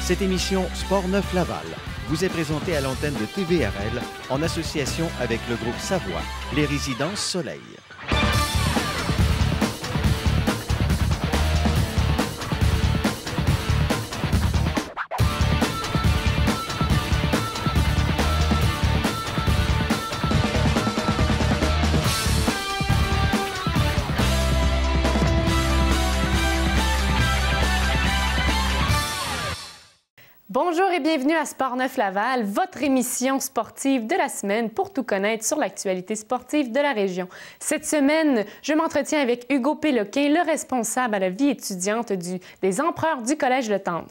Cette émission Sport Neuf Laval vous est présentée à l'antenne de TVRL en association avec le groupe Savoie, les Résidences Soleil. Bonjour et bienvenue à Sport Neuf Laval, votre émission sportive de la semaine pour tout connaître sur l'actualité sportive de la région. Cette semaine, je m'entretiens avec Hugo Péloquin, le responsable à la vie étudiante des Empereurs du Collège Le Tendre.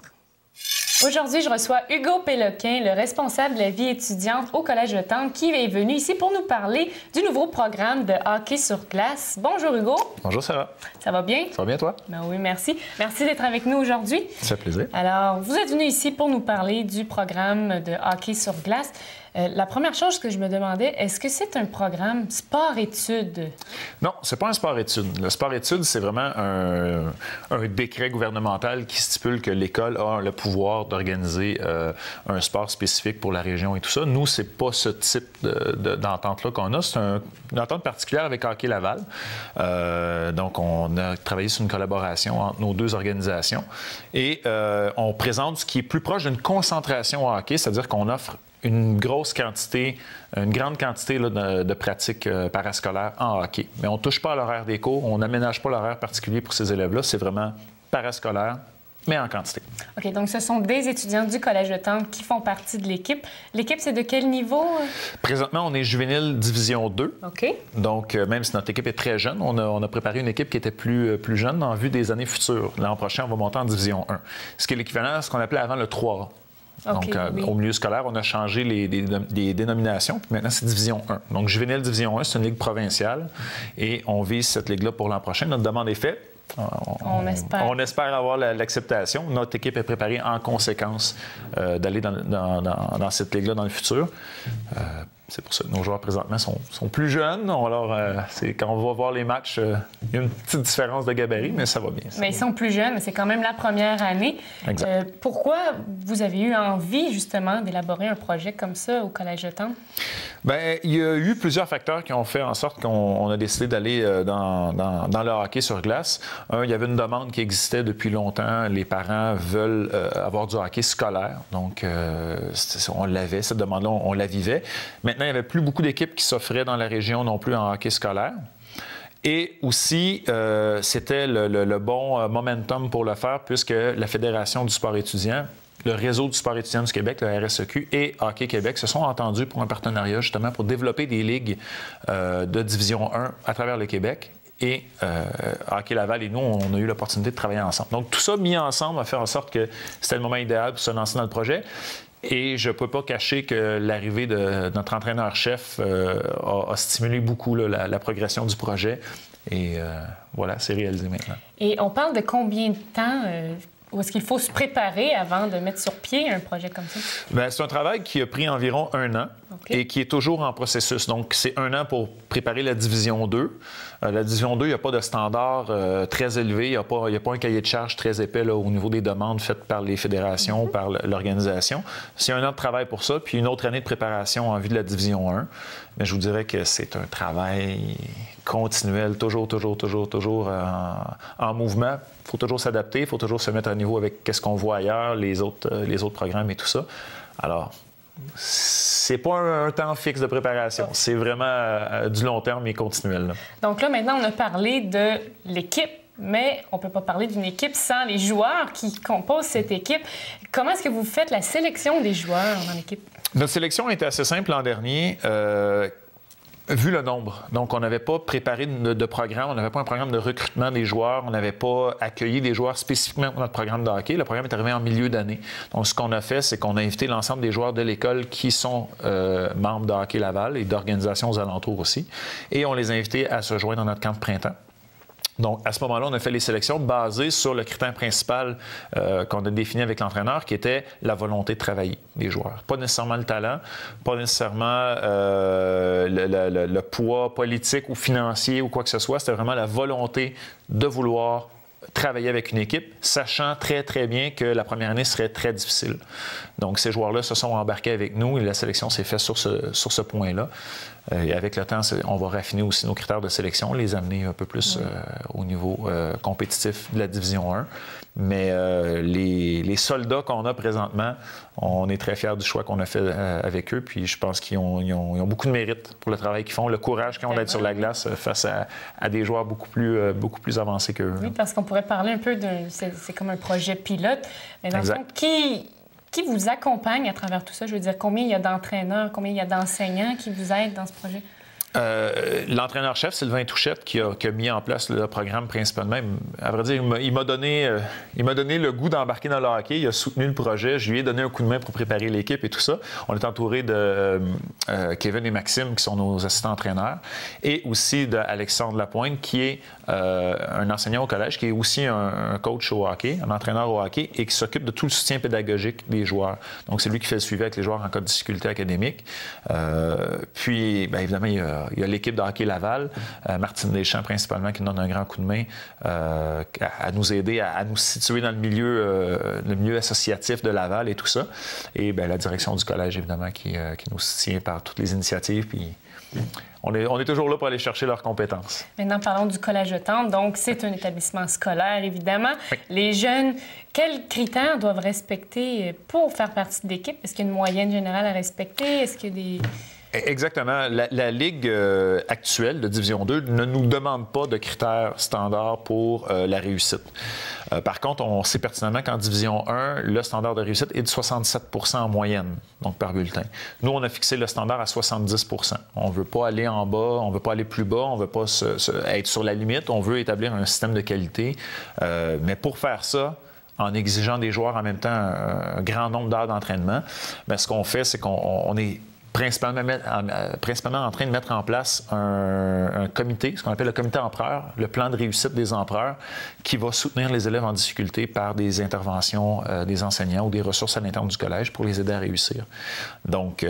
Aujourd'hui, je reçois Hugo Péloquin, le responsable de la vie étudiante au Collège Le Tendre, qui est venu ici pour nous parler du nouveau programme de hockey sur glace. Bonjour Hugo. Bonjour Sarah. Ça va bien? Ça va bien toi? Ben oui, merci. Merci d'être avec nous aujourd'hui. Ça fait plaisir. Alors, vous êtes venu ici pour nous parler du programme de hockey sur glace. La première chose que je me demandais, est-ce que c'est un programme sport-études? Non, c'est pas un sport-études. Le sport-études, c'est vraiment un décret gouvernemental qui stipule que l'école a le pouvoir d'organiser un sport spécifique pour la région et tout ça. Nous, c'est pas ce type d'entente-là qu'on a. C'est une entente particulière avec Hockey Laval. Donc, on a travaillé sur une collaboration entre nos deux organisations et on présente ce qui est plus proche d'une concentration au hockey, c'est-à-dire qu'on offre une grande quantité là, de pratiques parascolaires en hockey. Mais on ne touche pas à l'horaire des cours, on n'aménage pas l'horaire particulier pour ces élèves-là. C'est vraiment parascolaire, mais en quantité. OK, donc ce sont des étudiants du Collège Le Tendre qui font partie de l'équipe. L'équipe, c'est de quel niveau? Présentement, on est juvénile division 2. OK. Donc, même si notre équipe est très jeune, on a préparé une équipe qui était plus jeune en vue des années futures. L'an prochain, on va monter en division 1. Ce qui est l'équivalent à ce qu'on appelait avant le 3A. Okay, donc, oui. Au milieu scolaire, on a changé les dénominations. Puis maintenant, c'est Division 1. Donc, juvénile Division 1, c'est une ligue provinciale. Et on vise cette ligue-là pour l'an prochain. Notre demande est faite. On espère avoir l'acceptation. Notre équipe est préparée en conséquence d'aller dans cette ligue-là dans le futur. C'est pour ça que nos joueurs présentement sont plus jeunes. Alors, c'est quand on va voir les matchs, il y a une petite différence de gabarit, mais ça va bien. Mais ils sont plus jeunes, mais c'est quand même la première année. Exact. Pourquoi vous avez eu envie, justement, d'élaborer un projet comme ça au Collège Le Tendre? Bien, il y a eu plusieurs facteurs qui ont fait en sorte qu'on a décidé d'aller dans le hockey sur glace. Il y avait une demande qui existait depuis longtemps. Les parents veulent avoir du hockey scolaire. Donc, on l'avait, cette demande-là, on la vivait. Maintenant, il n'y avait plus beaucoup d'équipes qui s'offraient dans la région non plus en hockey scolaire. Et aussi, c'était le bon momentum pour le faire puisque la Fédération du sport étudiant, le réseau du sport étudiant du Québec, le RSEQ et Hockey Québec se sont entendus pour un partenariat justement pour développer des ligues de Division 1 à travers le Québec. Et Hockey Laval et nous, on a eu l'opportunité de travailler ensemble. Donc, tout ça mis ensemble a fait en sorte que c'était le moment idéal pour se lancer dans le projet. Et je ne peux pas cacher que l'arrivée de notre entraîneur-chef a stimulé beaucoup là, la progression du projet. Et voilà, c'est réalisé maintenant. Et on parle de combien de temps où est-ce qu'il faut se préparer avant de mettre sur pied un projet comme ça? Bien, c'est un travail qui a pris environ 1 an et qui est toujours en processus. Donc, c'est 1 an pour préparer la Division 2. La Division 2, il n'y a pas de standard très élevé. Il n'y a pas un cahier de charge très épais là, au niveau des demandes faites par les fédérations, par l'organisation. C'est 1 an de travail pour ça, puis une autre année de préparation en vue de la Division 1. Mais je vous dirais que c'est un travail continuel, toujours en mouvement. Il faut toujours s'adapter, il faut toujours se mettre à niveau avec ce qu'on voit ailleurs, les autres programmes et tout ça. Alors, c'est pas un temps fixe de préparation. C'est vraiment du long terme et continuel. Là. Donc là, maintenant, on a parlé de l'équipe, mais on ne peut pas parler d'une équipe sans les joueurs qui composent cette équipe. Comment est-ce que vous faites la sélection des joueurs dans l'équipe? Notre sélection était assez simple l'an dernier. Vu le nombre. Donc, on n'avait pas préparé de programme, on n'avait pas un programme de recrutement des joueurs, on n'avait pas accueilli des joueurs spécifiquement pour notre programme de hockey. Le programme est arrivé en milieu d'année. Donc, ce qu'on a fait, c'est qu'on a invité l'ensemble des joueurs de l'école qui sont membres de Hockey Laval et d'organisations aux alentours aussi. Et on les a invités à se joindre dans notre camp de printemps. Donc, à ce moment-là, on a fait les sélections basées sur le critère principal qu'on a défini avec l'entraîneur, qui était la volonté de travailler des joueurs. Pas nécessairement le talent, pas nécessairement le poids politique ou financier ou quoi que ce soit. C'était vraiment la volonté de vouloir travailler avec une équipe, sachant très, très bien que la première année serait très difficile. Donc, ces joueurs-là se sont embarqués avec nous et la sélection s'est faite sur ce point-là. Et avec le temps, on va raffiner aussi nos critères de sélection, les amener un peu plus au niveau compétitif de la Division 1. Mais les soldats qu'on a présentement, on est très fiers du choix qu'on a fait avec eux. Puis je pense qu'ils ont beaucoup de mérite pour le travail qu'ils font, le courage qu'ils ont d'être sur la glace face à des joueurs beaucoup plus avancés qu'eux. Oui, parce qu'on pourrait parler un peu c'est comme un projet pilote. Mais dans le fond, qui vous accompagne à travers tout ça? Je veux dire, combien il y a d'entraîneurs, combien il y a d'enseignants qui vous aident dans ce projet? L'entraîneur-chef, Sylvain Touchette, qui a mis en place le programme principalement, à vrai dire, il m'a donné le goût d'embarquer dans le hockey. Il a soutenu le projet. Je lui ai donné un coup de main pour préparer l'équipe et tout ça. On est entouré de Kevin et Maxime, qui sont nos assistants entraîneurs, et aussi d'Alexandre Lapointe, qui est un enseignant au collège, qui est aussi un coach au hockey, un entraîneur au hockey, et qui s'occupe de tout le soutien pédagogique des joueurs. Donc, c'est lui qui fait le suivi avec les joueurs en cas de difficulté académique. Puis, bien évidemment, il y a l'équipe de hockey Laval, Martine Deschamps principalement, qui nous donne un grand coup de main à nous aider, à nous situer dans le milieu associatif de Laval et tout ça. Et bien, la direction du collège, évidemment, qui nous soutient par toutes les initiatives. Puis on est toujours là pour aller chercher leurs compétences. Maintenant, parlons du Collège de Tendre. Donc, c'est un établissement scolaire, évidemment. Oui. Les jeunes, quels critères doivent respecter pour faire partie de l'équipe? Est-ce qu'il y a une moyenne générale à respecter? Est-ce qu'il y a des... Exactement. La Ligue actuelle de Division 2 ne nous demande pas de critères standards pour la réussite. Par contre, on sait pertinemment qu'en Division 1, le standard de réussite est de 67 % en moyenne, donc par bulletin. Nous, on a fixé le standard à 70 %. On ne veut pas aller en bas, on ne veut pas aller plus bas, on ne veut pas être sur la limite, on veut établir un système de qualité. Mais pour faire ça, en exigeant des joueurs en même temps un grand nombre d'heures d'entraînement, bien, ce qu'on fait, c'est qu'on est principalement en train de mettre en place un comité, ce qu'on appelle le comité empereur, le plan de réussite des empereurs, qui va soutenir les élèves en difficulté par des interventions des enseignants ou des ressources à l'interne du collège pour les aider à réussir. Donc,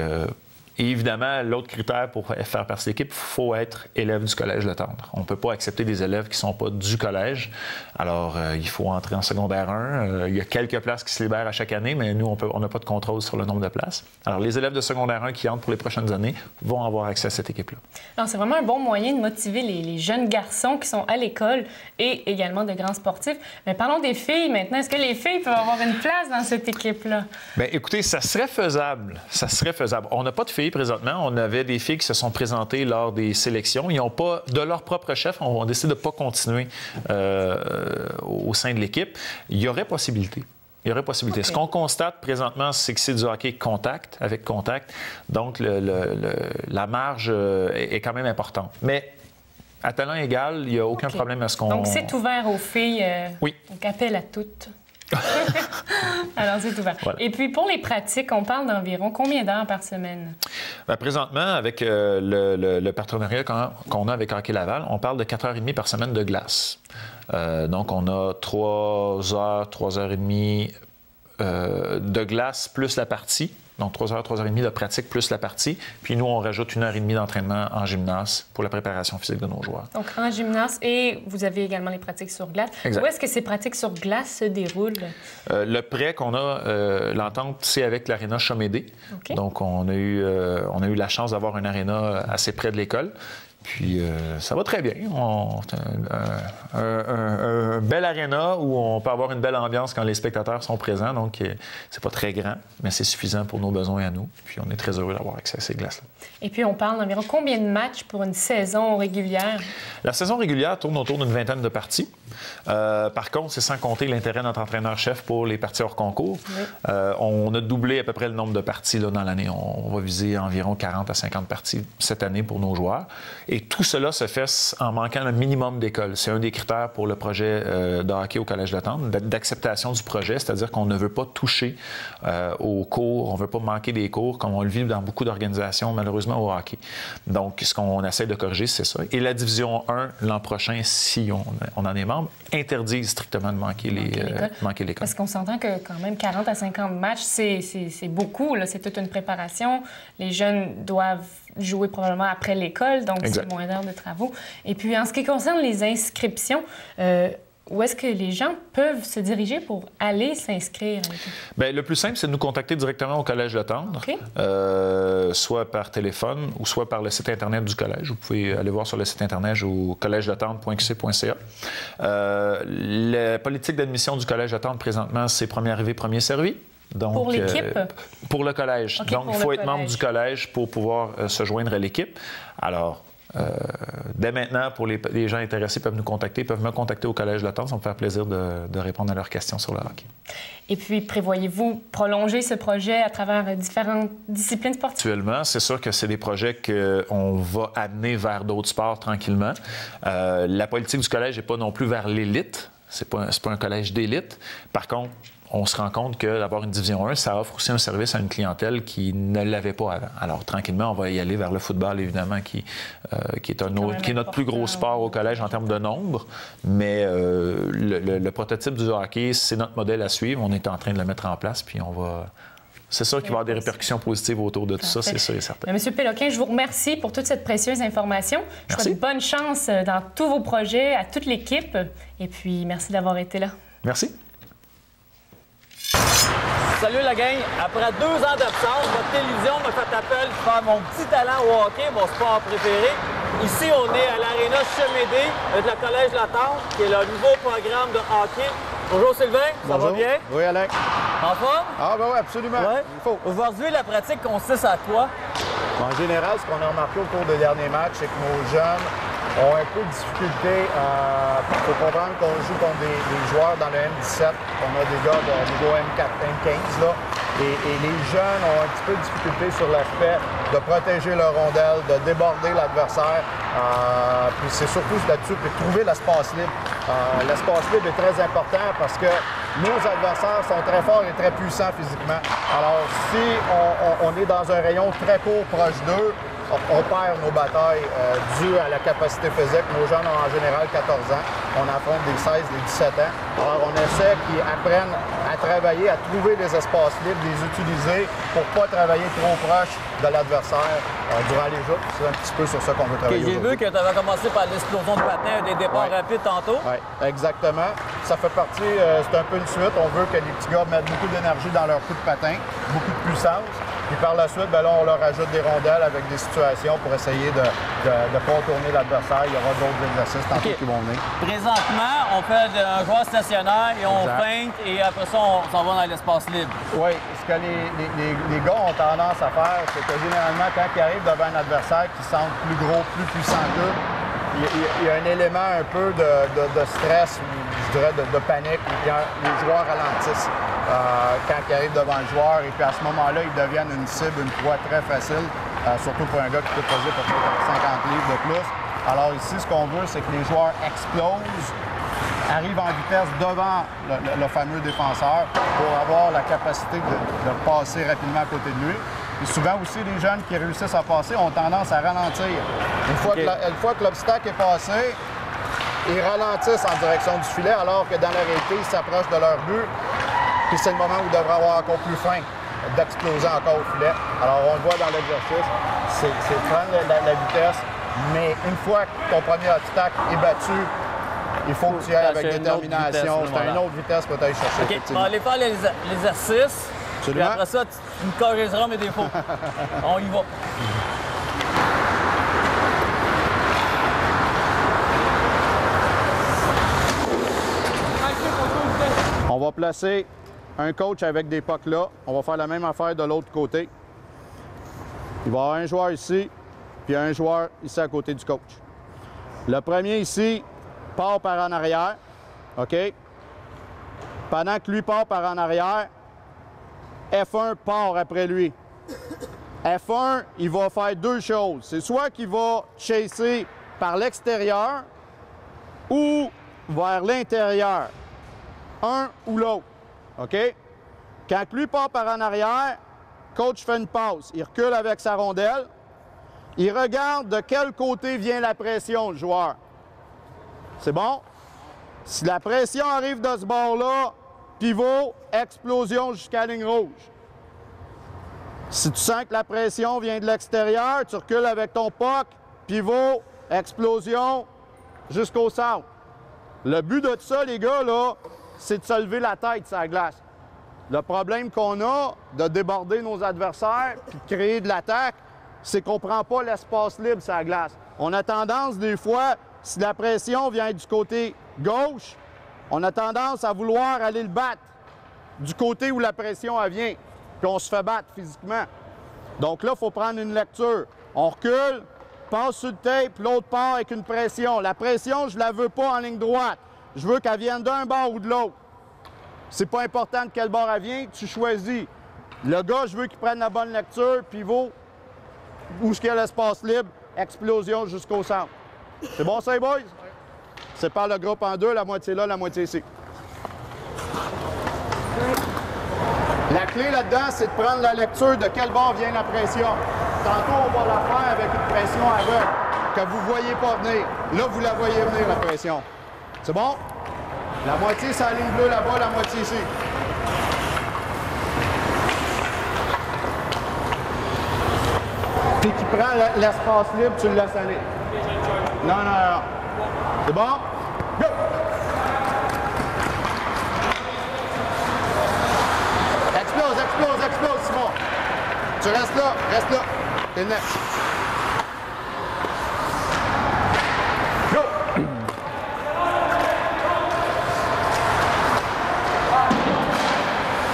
et évidemment, l'autre critère pour faire partie de l'équipe, il faut être élève du Collège de Tendre. On ne peut pas accepter des élèves qui ne sont pas du collège. Alors, il faut entrer en secondaire 1. Il y a quelques places qui se libèrent à chaque année, mais nous, on n'a pas de contrôle sur le nombre de places. Alors, les élèves de secondaire 1 qui entrent pour les prochaines années vont avoir accès à cette équipe-là. Alors, c'est vraiment un bon moyen de motiver les jeunes garçons qui sont à l'école et également de grands sportifs. Mais parlons des filles maintenant. Est-ce que les filles peuvent avoir une place dans cette équipe-là? Bien, écoutez, ça serait faisable. Ça serait faisable. On n'a pas de filles présentement. On avait des filles qui se sont présentées lors des sélections. Ils n'ont pas, de leur propre chef, on a décidé de ne pas continuer au sein de l'équipe. Il y aurait possibilité. Il y aurait possibilité. Okay. Ce qu'on constate présentement, c'est que c'est du hockey contact, avec contact. Donc, la marge est quand même importante. Mais à talent égal, il n'y a aucun problème à ce qu'on... Donc, c'est ouvert aux filles. Oui. Donc, appel à toutes. Alors, c'est ouvert. Voilà. Et puis, pour les pratiques, on parle d'environ combien d'heures par semaine? Bien, présentement, avec le partenariat qu'on a avec Hockey Laval, on parle de 4h30 par semaine de glace. Donc, on a 3 heures, 3h30 de glace plus la partie. Donc, 3 heures, 3h30 de pratique plus la partie. Puis nous, on rajoute 1h30 d'entraînement en gymnase pour la préparation physique de nos joueurs. Donc, en gymnase, et vous avez également les pratiques sur glace. Exact. Où est-ce que ces pratiques sur glace se déroulent? Le prêt qu'on a, l'entente, c'est avec l'Aréna Chomédé. Okay. Donc, on a eu la chance d'avoir une aréna assez près de l'école. Puis, ça va très bien. Un bel aréna où on peut avoir une belle ambiance quand les spectateurs sont présents. Donc, c'est pas très grand, mais c'est suffisant pour nos besoins à nous. Puis, on est très heureux d'avoir accès à ces glaces-là. Et puis, on parle d'environ combien de matchs pour une saison régulière? La saison régulière tourne autour d'une vingtaine de parties. Par contre, c'est sans compter l'intérêt de notre entraîneur-chef pour les parties hors concours. Oui. On a doublé à peu près le nombre de parties là, dans l'année. On va viser environ 40 à 50 parties cette année pour nos joueurs. Et tout cela se fait en manquant un minimum d'écoles. C'est un des critères pour le projet de hockey au Collège de Tendre, d'acceptation du projet, c'est-à-dire qu'on ne veut pas toucher aux cours, on ne veut pas manquer des cours, comme on le vit dans beaucoup d'organisations, malheureusement, au hockey. Donc, ce qu'on essaie de corriger, c'est ça. Et la Division 1, l'an prochain, si on en est membre, interdit strictement de manquer l'école. Parce qu'on s'entend que quand même 40 à 50 matchs, c'est beaucoup, là. C'est toute une préparation. Les jeunes doivent jouer probablement après l'école, donc c'est moins d'heures de travaux. Et puis, en ce qui concerne les inscriptions, où est-ce que les gens peuvent se diriger pour aller s'inscrire? Bien, le plus simple, c'est de nous contacter directement au Collège Le Tendre, OK. soit par téléphone ou soit par le site Internet du Collège. Vous pouvez aller voir sur le site Internet au collègeletendre.qc.ca. La politique d'admission du Collège Le Tendre, présentement, c'est premier arrivé, premier servi. Donc, pour l'équipe? Pour le collège. Okay, donc, il faut être membre du collège pour pouvoir se joindre à l'équipe. Alors, dès maintenant, pour les gens intéressés, peuvent nous contacter, peuvent me contacter au Collège Le Tendre. Ça me fait plaisir de répondre à leurs questions sur le hockey. Et puis, prévoyez-vous prolonger ce projet à travers différentes disciplines sportives? Actuellement, c'est sûr que c'est des projets qu'on va amener vers d'autres sports tranquillement. La politique du collège n'est pas non plus vers l'élite. C'est pas un collège d'élite. Par contre, on se rend compte que d'avoir une division 1, ça offre aussi un service à une clientèle qui ne l'avait pas avant. Alors, tranquillement, on va y aller vers le football, évidemment, qui est notre plus gros sport au collège en termes de nombre. Mais le prototype du hockey, c'est notre modèle à suivre. On est en train de le mettre en place, puis on va... C'est sûr qu'il va y avoir des répercussions positives autour de tout ça, c'est sûr et certain. Monsieur Péloquin, je vous remercie pour toute cette précieuse information. Je vous souhaite bonne chance dans tous vos projets, à toute l'équipe. Et puis, merci d'avoir été là. Merci. Salut la gang! Après 2 ans d'absence, votre télévision m'a fait appel pour faire mon petit talent au hockey, mon sport préféré. Ici, on est à l'Aréna Chemédé avec le Collège La Tendre, qui est le nouveau programme de hockey. Bonjour Sylvain, ça va bien? Oui, Alain. En forme? Ah ben oui, absolument. Ouais. Il faut. Aujourd'hui, la pratique consiste à quoi? En général, ce qu'on a remarqué au cours des derniers matchs, c'est que nos jeunes ont un peu de difficulté. Il faut comprendre qu'on joue contre des joueurs dans le M17. On a des gars de niveau M4, M15, là. Et les jeunes ont un petit peu de difficulté sur l'aspect de protéger leur rondelle, de déborder l'adversaire. Puis c'est surtout là-dessus, puis trouver l'espace libre. L'espace libre est très important parce que nos adversaires sont très forts et très puissants physiquement. Alors, si on est dans un rayon très court proche d'eux, on perd nos batailles dues à la capacité physique. Nos jeunes ont en général 14 ans. On affronte des 16, des 17 ans. Alors, on essaie qu'ils apprennent à travailler, à trouver des espaces libres, les utiliser pour ne pas travailler trop proche de l'adversaire durant les jeux. C'est un petit peu sur ça qu'on veut travailler J'ai vu que tu avais commencé par l'explosion de patin, des départs rapides tantôt. Oui, exactement. Ça fait partie, c'est un peu une suite. On veut que les petits gars mettent beaucoup d'énergie dans leur coup de patin, beaucoup de puissance. Puis par la suite, bien là, on leur ajoute des rondelles avec des situations pour essayer de contourner l'adversaire. Il y aura d'autres exercices tantôt qui vont venir. Présentement, on fait un joueur stationnaire et on feinte et après ça, on s'en va dans l'espace libre. Oui, ce que les gars ont tendance à faire, c'est que généralement, quand ils arrivent devant un adversaire qui semble plus gros, plus puissant qu'eux, il y a un élément un peu de stress, je dirais de panique. Les joueurs ralentissent quand ils arrivent devant le joueur et puis à ce moment-là, ils deviennent une cible, une proie très facile, surtout pour un gars qui peut peser peut-être 50 livres de plus. Alors ici, ce qu'on veut, c'est que les joueurs explosent, arrivent en vitesse devant le fameux défenseur pour avoir la capacité de passer rapidement à côté de lui. Et souvent aussi, les jeunes qui réussissent à passer ont tendance à ralentir. Une fois que l'obstacle est passé, ils ralentissent en direction du filet, alors que dans la réalité, ils s'approchent de leur but. Puis c'est le moment où ils devraient avoir encore plus faim d'exploser encore au filet. Alors on le voit dans l'exercice, c'est prendre la vitesse, mais une fois que ton premier obstacle est battu, il faut que tu ailles avec détermination. C'est une autre vitesse pour t'aller chercher. OK, on va aller faire l'exercice. Puis après ça, tu me corrigeras mes défauts. On y va. On va placer un coach avec des pucks là. On va faire la même affaire de l'autre côté. Il va y avoir un joueur ici, puis un joueur ici à côté du coach. Le premier ici part par en arrière. OK? Pendant que lui part par en arrière, F1 part après lui. F1, il va faire deux choses. C'est soit qu'il va chasser par l'extérieur ou vers l'intérieur. Un ou l'autre. OK? Quand lui part par en arrière, coach fait une passe. Il recule avec sa rondelle. Il regarde de quel côté vient la pression, le joueur. C'est bon? Si la pression arrive de ce bord-là, pivot, explosion jusqu'à la ligne rouge. Si tu sens que la pression vient de l'extérieur, tu recules avec ton puck, pivot, explosion, jusqu'au centre. Le but de ça, les gars, là, c'est de se lever la tête sur la glace. Le problème qu'on a de déborder nos adversaires puis de créer de l'attaque, c'est qu'on ne prend pas l'espace libre sur la glace. On a tendance, des fois, si la pression vient du côté gauche, on a tendance à vouloir aller le battre du côté où la pression elle vient, puis on se fait battre physiquement. Donc là, il faut prendre une lecture. On recule, passe sur le tape, l'autre part avec une pression. La pression, je ne la veux pas en ligne droite. Je veux qu'elle vienne d'un bord ou de l'autre. C'est pas important de quel bord elle vient, tu choisis. Le gars, je veux qu'il prenne la bonne lecture, pivot, où est-ce qu'il y a l'espace libre, explosion jusqu'au centre. C'est bon ça, les boys? Sépare le groupe en deux, la moitié là, la moitié ici. La clé là-dedans, c'est de prendre la lecture de quel bord vient la pression. Tantôt, on va la faire avec une pression aveugle, que vous ne voyez pas venir. Là, vous la voyez venir, la pression. C'est bon? La moitié, c'est la ligne bleue là-bas, la moitié ici. Puis qui prend l'espace libre, tu le laisses aller. Non, non, non. C'est bon? Go! Explose, explose, explose, Simon. Tu restes là, t'es net. Go!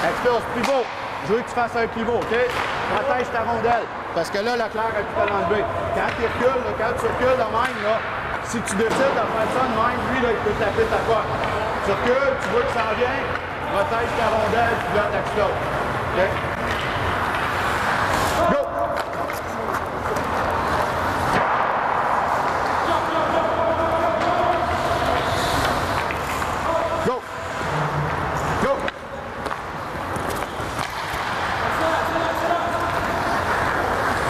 Explose, pivot. Je veux que tu fasses un pivot, OK? Protège ta rondelle. Parce que là, la claire a pu te l'enlever. Quand tu recules, quand tu recules de même, là, si tu décides de faire ça de même, lui, là, il peut taper ta poche. Tu recules, tu vois que ça vient, protège ta rondelle, puis là, t'exploses. OK? Go! Go! Go!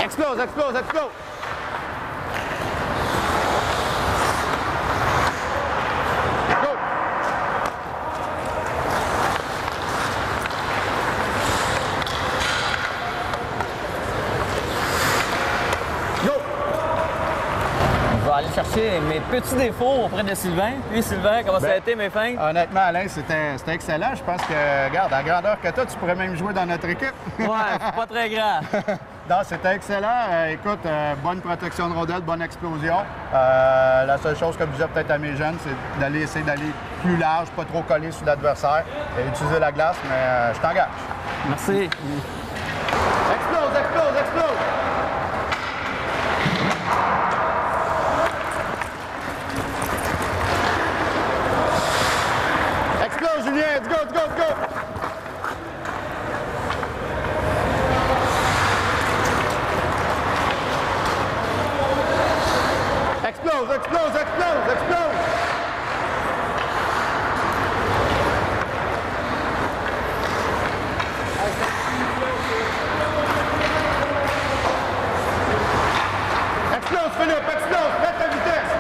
Explose, explose, explose! Chercher mes petits défauts auprès de Sylvain. Puis Sylvain, comment ça a été mes fins? Honnêtement, Alain, c'était excellent. Je pense que, regarde, à la grandeur que toi, tu pourrais même jouer dans notre équipe. Ouais, pas très grand. Non, c'était excellent. Écoute, bonne protection de rondelle, bonne explosion. La seule chose que je disais peut-être à mes jeunes, c'est d'aller essayer d'aller plus large, pas trop coller sur l'adversaire et utiliser la glace, mais je t'engage. Merci. Explose, explose, explose! Explose, Julien! Let's go, let's go, let's go! Explose, explose, explose, explose! Explose, Philippe, explose! Mets ta vitesse!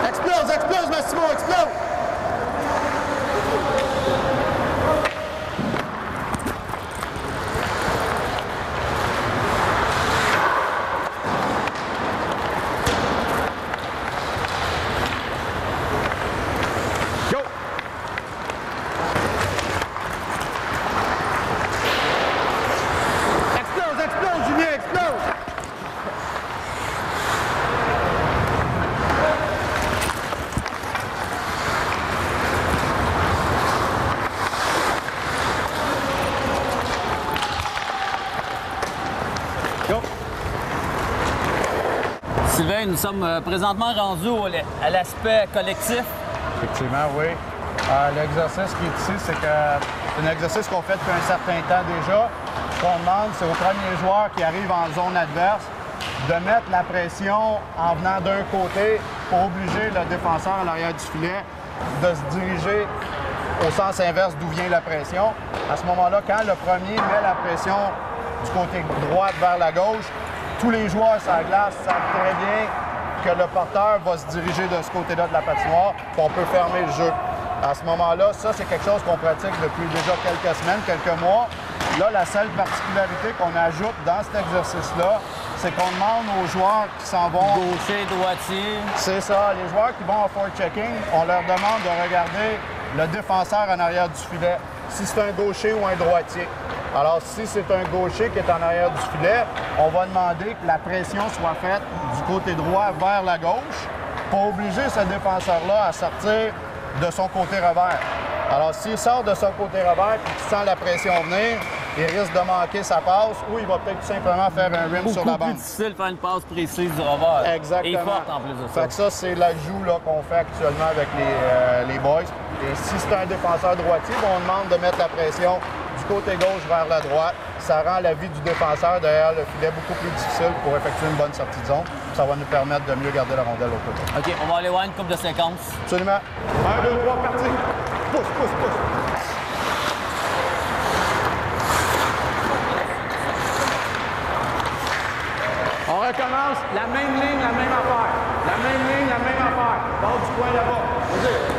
Explose, explose, Massimo, explose! Go! Explose, explose, Julien, explose! Go! Sylvain, nous sommes présentement rendus à l'aspect collectif. Effectivement, oui. L'exercice qui est ici, c'est un exercice qu'on fait depuis un certain temps déjà. Ce qu'on demande, c'est aux premiers joueurs qui arrivent en zone adverse de mettre la pression en venant d'un côté pour obliger le défenseur à l'arrière du filet de se diriger au sens inverse d'où vient la pression. À ce moment-là, quand le premier met la pression du côté droit vers la gauche, tous les joueurs sur la glace savent très bien que le porteur va se diriger de ce côté-là de la patinoire, puis on peut fermer le jeu. À ce moment-là, ça, c'est quelque chose qu'on pratique depuis déjà quelques semaines, quelques mois. Là, la seule particularité qu'on ajoute dans cet exercice-là, c'est qu'on demande aux joueurs qui s'en vont... Gaucher, droitier. C'est ça. Les joueurs qui vont en forechecking, on leur demande de regarder le défenseur en arrière du filet, si c'est un gaucher ou un droitier. Alors, si c'est un gaucher qui est en arrière du filet, on va demander que la pression soit faite du côté droit vers la gauche pour obliger ce défenseur-là à sortir de son côté revers. Alors, s'il sort de son côté revers et qu'il sent la pression venir, il risque de manquer sa passe ou il va peut-être tout simplement faire un rim sur la Beaucoup bande. plus difficile de faire une passe précise du revers. Exactement. Et forte en plus de ça. Fait que ça, c'est l'ajout qu'on fait actuellement avec les boys. Et si c'est un défenseur droitier, on demande de mettre la pression du côté gauche vers la droite. Ça rend la vie du défenseur derrière le filet beaucoup plus difficile pour effectuer une bonne sortie de zone. Ça va nous permettre de mieux garder la rondelle au côté. OK, on va aller voir une coupe de séquence. Absolument. 1, 2, 3, parti. Pousse, pousse, pousse. On recommence. La même ligne, la même affaire. La même ligne, la même affaire. Bord du coin là-bas. Vas-y.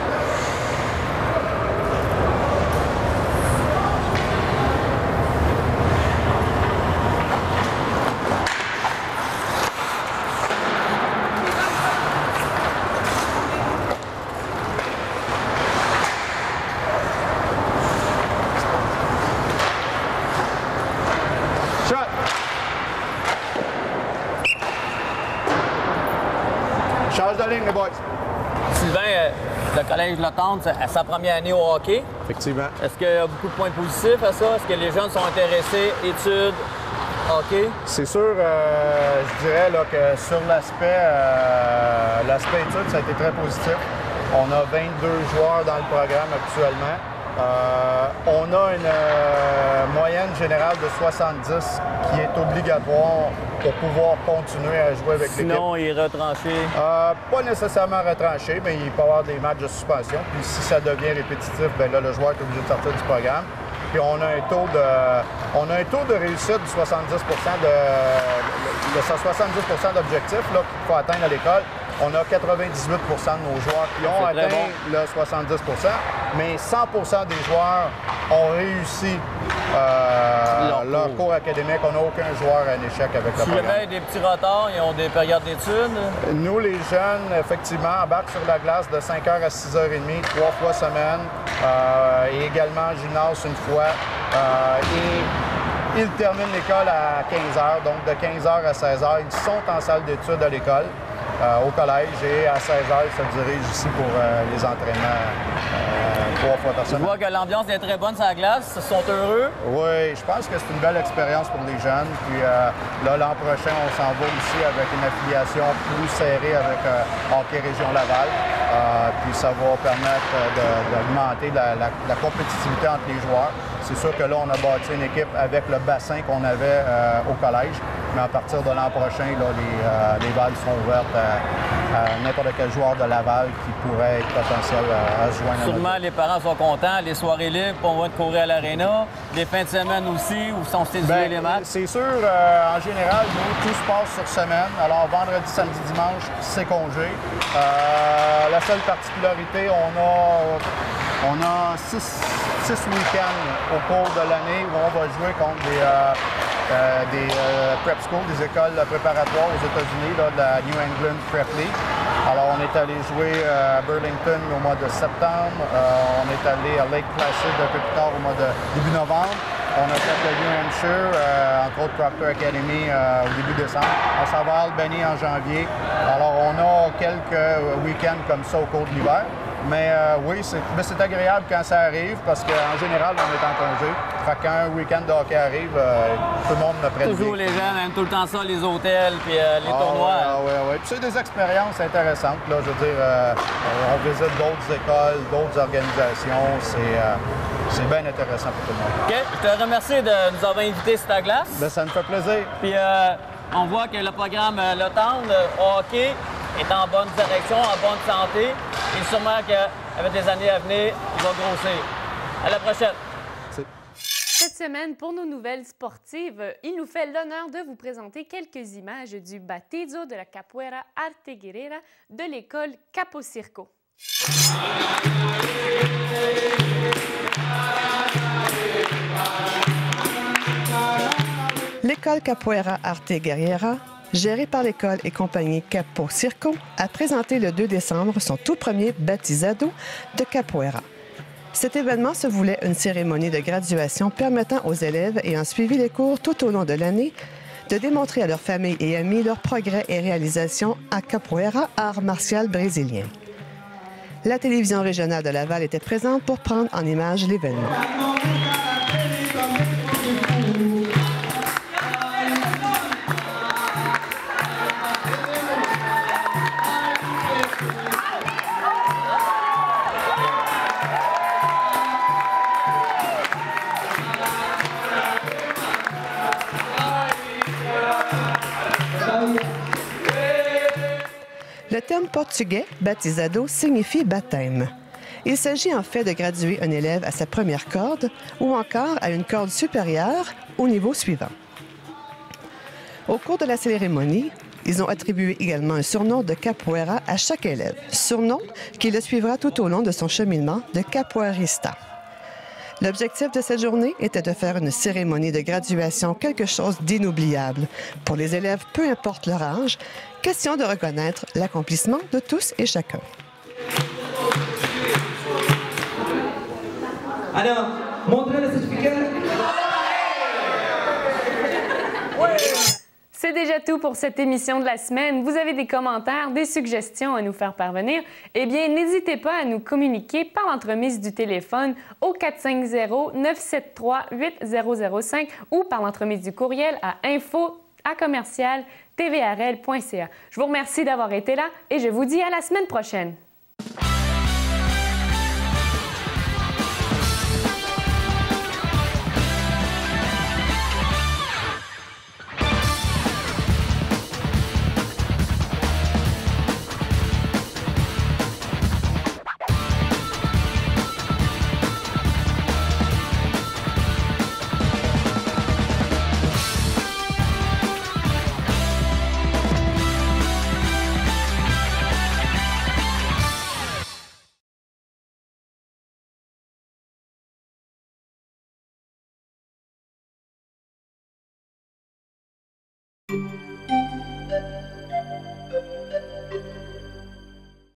Change de ligne, les boys. Sylvain, le collège Le Tendre, à sa première année au hockey. Effectivement. Est-ce qu'il y a beaucoup de points positifs à ça? Est-ce que les jeunes sont intéressés? Études, hockey? C'est sûr, je dirais là, que sur l'aspect études, ça a été très positif. On a 22 joueurs dans le programme actuellement. On a une moyenne générale de 70 qui est obligatoire pour pouvoir continuer à jouer avec l'équipe. Sinon, il est retranché. Pas nécessairement retranché, mais il peut y avoir des matchs de suspension. Puis si ça devient répétitif, bien là, le joueur est obligé de sortir du programme. Puis on a un taux de réussite de 70 de 70 d'objectifs qu'il faut atteindre à l'école. On a 98 de nos joueurs qui ont atteint le 70 mais 100 des joueurs ont réussi leur cours académique. On n'a aucun joueur en échec avec le programme. Si jamais des petits retards, ils ont des périodes d'études? Nous, les jeunes, effectivement, embarquent sur la glace de 5h à 6h30, 3 fois semaine, et également en gymnase une fois. Et ils terminent l'école à 15h, donc de 15h à 16h, ils sont en salle d'études à l'école. Au collège et à 16h, ils se dirigent ici pour les entraînements 3 fois par Je semaine. vois que l'ambiance est très bonne sur la glace. Ils sont heureux. Oui, je pense que c'est une belle expérience pour les jeunes. Puis là, l'an prochain, on s'en va aussi avec une affiliation plus serrée avec Hockey Région Laval. Puis ça va permettre d'augmenter la compétitivité entre les joueurs. C'est sûr que là, on a bâti une équipe avec le bassin qu'on avait au collège. Mais à partir de l'an prochain, là, les valves sont ouvertes à n'importe quel joueur de Laval qui pourrait être potentiel à se joindre à notre Sûrement, équipe. les parents sont contents. Les soirées libres, on va courir à l'aréna. Les fins de semaine aussi, où sont séduits les matchs. C'est sûr, en général, nous, tout se passe sur semaine. Alors, vendredi, samedi, dimanche, c'est congé. La seule particularité, on a 6 week-ends au cours de l'année où on va jouer contre des prep schools, des écoles préparatoires aux États-Unis, de la New England Prep League. Alors, on est allé jouer à Burlington au mois de septembre. On est allé à Lake Placid un peu plus tard au mois de début novembre. On a fait le New Hampshire, entre autres Proctor Academy au début décembre. On s'en va à Albany en janvier. Alors, on a quelques week-ends comme ça au cours de l'hiver. Mais oui, c'est agréable quand ça arrive parce qu'en général, on est en congé. Fait quand un week-end de hockey arrive, tout le monde me prête bien. Toujours les jeunes aiment tout le temps ça, les hôtels puis les tournois. Oui. Puis c'est des expériences intéressantes. Là, je veux dire, on visite d'autres écoles, d'autres organisations. C'est bien intéressant pour tout le monde. OK. Je te remercie de nous avoir invités sur ta glace. Bien, ça me fait plaisir. Puis on voit que le programme Le Tendre au hockey est en bonne direction, en bonne santé. Et sûrement qu'avec les années à venir, il va grossir. À la prochaine. Cette semaine, pour nos nouvelles sportives, il nous fait l'honneur de vous présenter quelques images du baptizo de la capoeira Arte Guerrera de l'école Capo Circo. l'école Capoeira Arte Guerriera, gérée par l'école et compagnie Capo Circo, a présenté le 2 décembre son tout premier baptisado de capoeira. Cet événement se voulait une cérémonie de graduation permettant aux élèves ayant suivi les cours tout au long de l'année de démontrer à leurs familles et amis leurs progrès et réalisations à capoeira, art martial brésilien. La télévision régionale de Laval était présente pour prendre en image l'événement. Le terme portugais « batizado » signifie « baptême ». Il s'agit en fait de graduer un élève à sa première corde ou encore à une corde supérieure au niveau suivant. Au cours de la cérémonie, ils ont attribué également un surnom de capoeira à chaque élève, surnom qui le suivra tout au long de son cheminement de capoeirista. L'objectif de cette journée était de faire une cérémonie de graduation quelque chose d'inoubliable pour les élèves, peu importe leur âge, question de reconnaître l'accomplissement de tous et chacun. Alors, montrez le certificat. C'est déjà tout pour cette émission de la semaine. Vous avez des commentaires, des suggestions à nous faire parvenir? Eh bien, n'hésitez pas à nous communiquer par l'entremise du téléphone au 450-973-8005 ou par l'entremise du courriel à info@tvrl.ca. Je vous remercie d'avoir été là et je vous dis à la semaine prochaine.